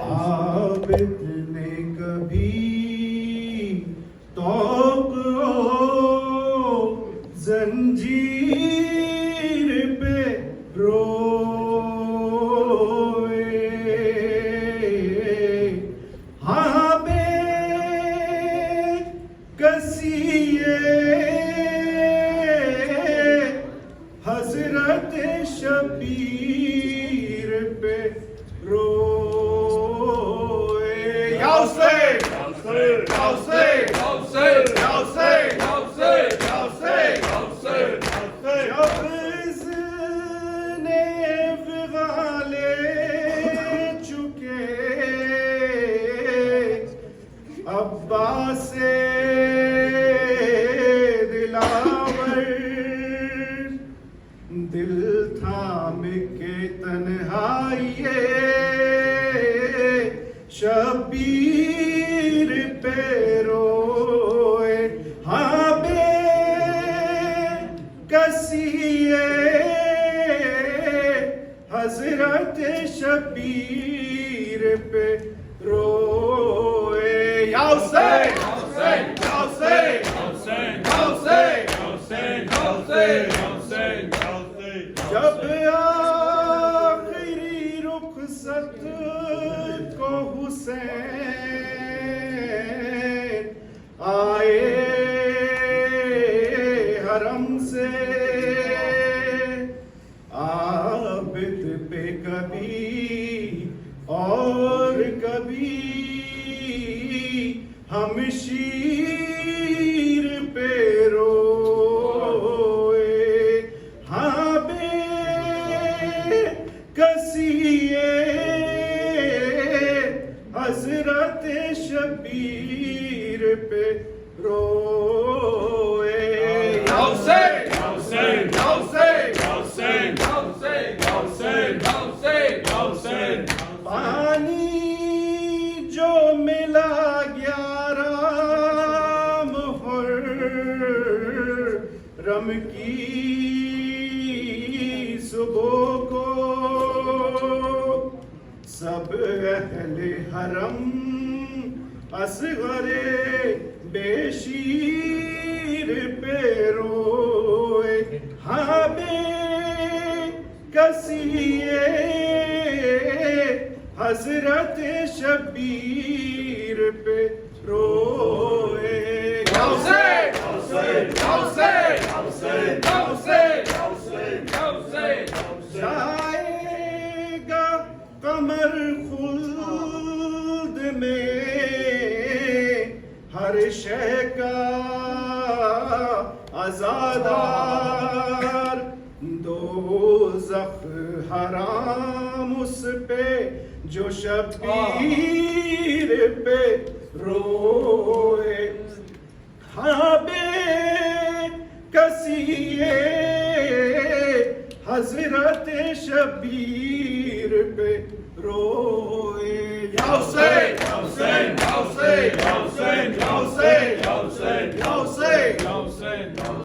عابد نے کبھی توق زنجیر پہ روئے، ہاں بے کسی حضرت شبیر پہ روئے۔ یا حسین یا حسین یا حسین یا حسین یا حسین یا حسین یا حسین یا حسین۔ جب اس نے وغا لے چکے عباس دل تھام کے تنہائی شبیر پہ روئے، ہاں بے کسی حضرت شبیر پہ روئے۔ یا حسین یا حسین یا حسین یا حسین یا حسین یا حسین یا حسین۔ جب آخری رخصت کو حسین آئے حرم سے، عابد پہ کبھی اور کبھی ہم شیر پہ روئے، ہاں بے کسی حضرت شبیر پہ روئے۔ یا حسین یا حسین یا حسین یا حسین یا حسین یا حسین یا حسین یا حسین۔ پانی جو ملا گیارہ محرم کی صبح کو، سب اہل حرم اصغر بے شیر پہ روئے، ہاں بے کسی حضرت شبیر پہ روئے۔ یا حسین یا حسین یا حسین یا حسین یا حسین یا حسین یا حسین۔ جائے گا قمر خلد میں ہر شے کا عزادار، دوزخ حرام اس پہ جو شبیر پہ روئے، ہاں بے کسی حضرت شبیر پہ روئے۔ یا حسین یا حسین یا حسین یا حسین۔